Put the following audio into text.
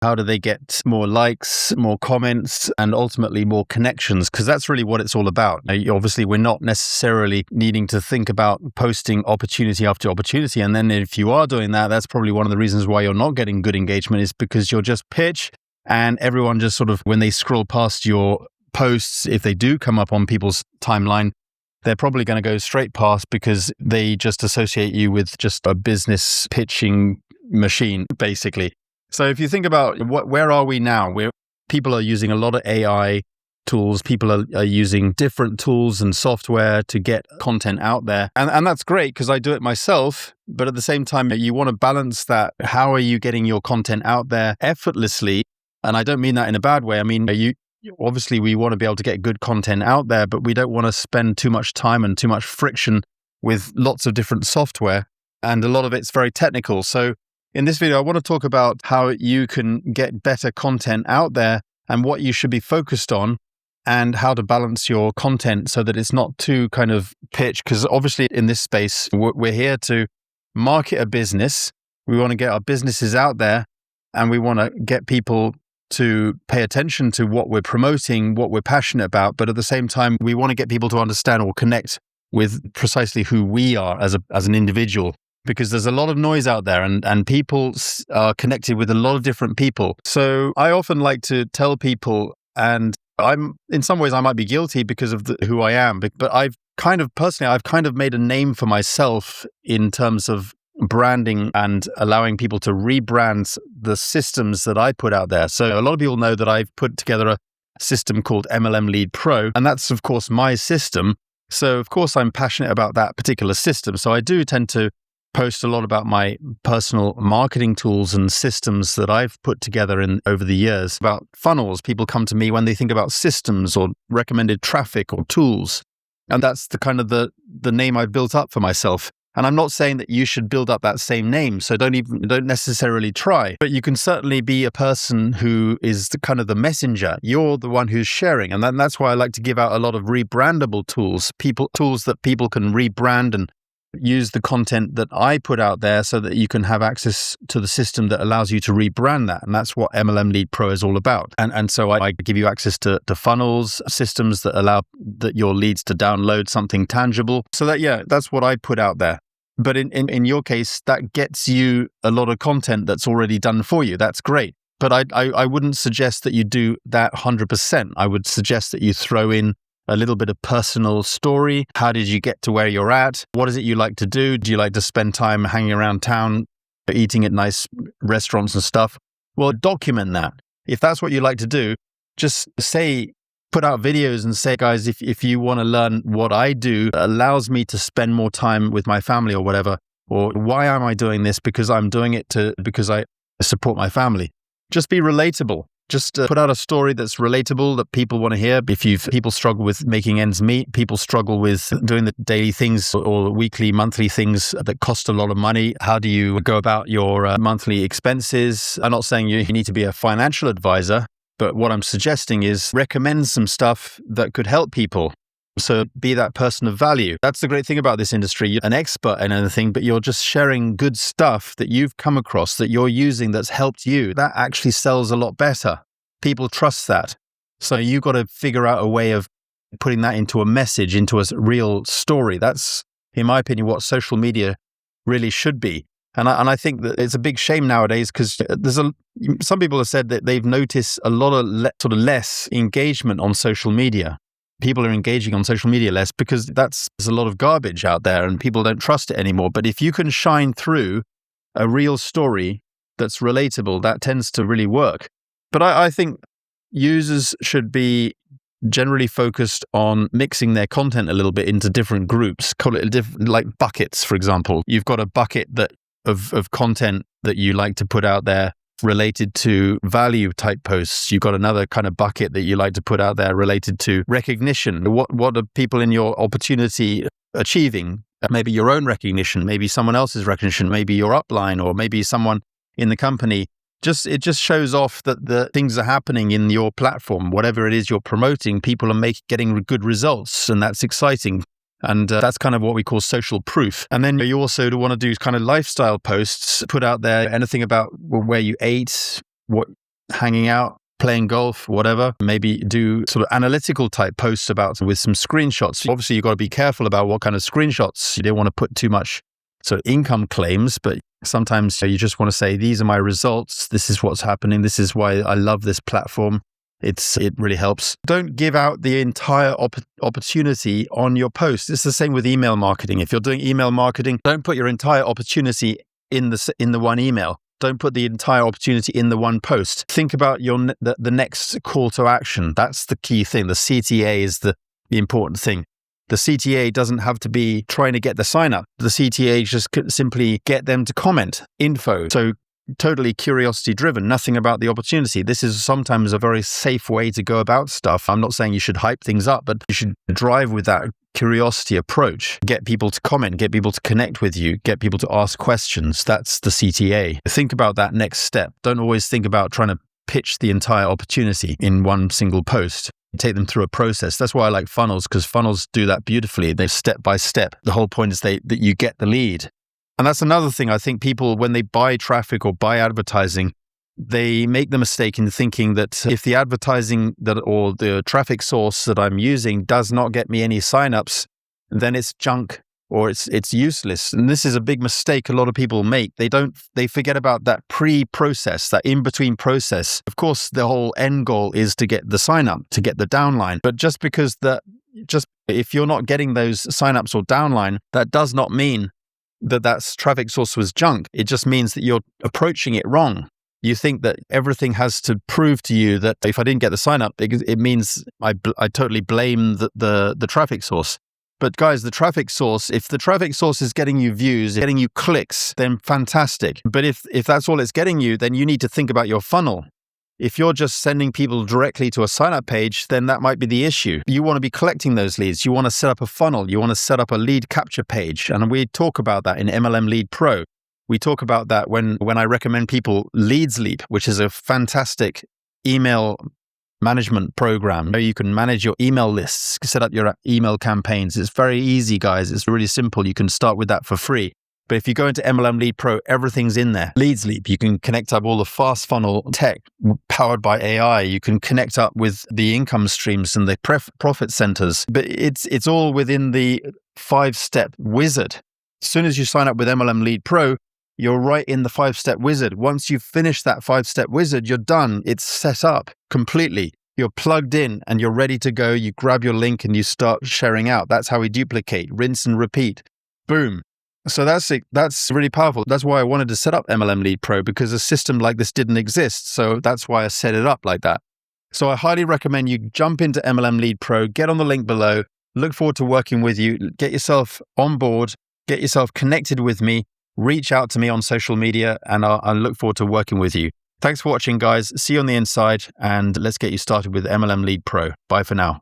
How do they get more likes, more comments, and ultimately more connections? Because that's really what it's all about. Now, obviously, we're not necessarily needing to think about posting opportunity after opportunity. And then if you are doing that, that's probably one of the reasons why you're not getting good engagement, is because you'll just pitch and everyone just sort of, when they scroll past your posts, if they do come up on people's timeline, they're probably going to go straight past because they just associate you with just a business pitching machine, basically. So if you think about where are we now? People are using a lot of AI tools. People are using different tools and software to get content out there. And that's great because I do it myself. But at the same time, you want to balance that. How are you getting your content out there effortlessly? And I don't mean that in a bad way. I mean, obviously, we want to be able to get good content out there, but we don't want to spend too much time and too much friction with lots of different software. And a lot of it's very technical. So in this video, I want to talk about how you can get better content out there and what you should be focused on and how to balance your content so that it's not too kind of pitch. Because obviously in this space, we're here to market a business. We want to get our businesses out there and we want to get people to pay attention to what we're promoting, what we're passionate about. But at the same time, we want to get people to understand or connect with precisely who we are as an individual. Because there's a lot of noise out there and people are connected with a lot of different people. So I often like to tell people, and in some ways I might be guilty because of who I am, but I've kind of made a name for myself in terms of branding and allowing people to rebrand the systems that I put out there. So a lot of people know that I've put together a system called MLM Lead Pro, and that's of course my system. So of course I'm passionate about that particular system. So I do tend to post a lot about my personal marketing tools and systems that I've put together over the years. About funnels, people come to me when they think about systems or recommended traffic or tools. And that's the kind of the name I've built up for myself. And I'm not saying that you should build up that same name, so don't necessarily try. But you can certainly be a person who is the messenger. You're the one who's sharing. And that's why I like to give out a lot of rebrandable tools, tools that people can rebrand and use the content that I put out there so that you can have access to the system that allows you to rebrand that. And that's what MLM Lead Pro is all about. And so I give you access to funnels, systems that allow your leads to download something tangible. So that's what I put out there. But in your case, that gets you a lot of content that's already done for you. That's great. But I wouldn't suggest that you do that 100%. I would suggest that you throw in a little bit of personal story. How did you get to where you're at? What is it you like to do? Do you like to spend time hanging around town, eating at nice restaurants and stuff? Well, document that. If that's what you like to do, just put out videos and say, guys, if you want to learn what I do, that allows me to spend more time with my family or whatever, or why am I doing this? Because I'm doing it because I support my family. Just be relatable. Just put out a story that's relatable, that people want to hear. People struggle with making ends meet, people struggle with doing the daily things or weekly, monthly things that cost a lot of money. How do you go about your monthly expenses? I'm not saying you need to be a financial advisor, but what I'm suggesting is recommend some stuff that could help people. So be that person of value. That's the great thing about this industry. You're an expert in anything, but you're just sharing good stuff that you've come across, that you're using, that's helped you. That actually sells a lot better. People trust that. So you've got to figure out a way of putting that into a message, into a real story. That's, in my opinion, what social media really should be. And I think that it's a big shame nowadays because some people have said that they've noticed a lot of less engagement on social media. People are engaging on social media less because there's a lot of garbage out there and people don't trust it anymore. But if you can shine through a real story that's relatable, that tends to really work. But I think users should be generally focused on mixing their content a little bit into different groups. Call it like buckets, for example. You've got a bucket of content that you like to put out there related to value type posts. You've got another kind of bucket that you like to put out there related to recognition. What are people in your opportunity achieving? Maybe your own recognition, maybe someone else's recognition, maybe your upline, or maybe someone in the company. It just shows off that the things are happening in your platform. Whatever it is you're promoting, people are getting good results, and that's exciting. And that's kind of what we call social proof. And then you also want to do kind of lifestyle posts, put out there anything about where you ate, what hanging out, playing golf, whatever. Maybe do sort of analytical type posts about with some screenshots. Obviously, you've got to be careful about what kind of screenshots. You don't want to put too much sort of income claims, but sometimes you just want to say, these are my results. This is what's happening. This is why I love this platform. It really helps. Don't give out the entire opportunity on your post. It's the same with email marketing. If you're doing email marketing, don't put your entire opportunity in the one email. Don't put the entire opportunity in the one post. Think about the next call to action. That's the key thing. The CTA is the important thing. The CTA doesn't have to be trying to get the sign up. The CTA just simply get them to comment info. So totally curiosity driven, nothing about the opportunity. This is sometimes a very safe way to go about stuff. I'm not saying you should hype things up, but you should drive with that curiosity approach. Get people to comment, get people to connect with you, get people to ask questions. That's the CTA. Think about that next step. Don't always think about trying to pitch the entire opportunity in one single post. Take them through a process. That's why I like funnels, because funnels do that beautifully. They're step by step. The whole point is that you get the lead. And that's another thing. I think people, when they buy traffic or buy advertising, they make the mistake in thinking that if the advertising or the traffic source that I'm using does not get me any signups, then it's junk or it's useless. And this is a big mistake a lot of people make. They forget about that pre-process, that in-between process. Of course, the whole end goal is to get the sign-up, to get the downline. But just if you're not getting those signups or downline, that does not mean that traffic source was junk. It just means that you're approaching it wrong. You think that everything has to prove to you that if I didn't get the sign up, it means I totally blame the traffic source. But guys, the traffic source, if the traffic source is getting you views, getting you clicks, then fantastic. But if that's all it's getting you, then you need to think about your funnel. If you're just sending people directly to a sign-up page, then that might be the issue. You want to be collecting those leads. You want to set up a funnel. You want to set up a lead capture page. And we talk about that in MLM Lead Pro. We talk about that when I recommend people Leads Leap, which is a fantastic email management program. You can manage your email lists, set up your email campaigns. It's very easy, guys. It's really simple. You can start with that for free. But if you go into MLM Lead Pro, everything's in there. Leads Leap, you can connect up all the fast funnel tech powered by AI. You can connect up with the income streams and the profit centers. But it's all within the 5-step wizard. As soon as you sign up with MLM Lead Pro, you're right in the 5-step wizard. Once you've finished that 5-step wizard, you're done. It's set up completely. You're plugged in and you're ready to go. You grab your link and you start sharing out. That's how we duplicate, rinse and repeat. Boom. So that's really powerful. That's why I wanted to set up MLM Lead Pro, because a system like this didn't exist. So that's why I set it up like that. So I highly recommend you jump into MLM Lead Pro, get on the link below, look forward to working with you, get yourself on board, get yourself connected with me, reach out to me on social media, and I'll look forward to working with you. Thanks for watching, guys. See you on the inside, and let's get you started with MLM Lead Pro. Bye for now.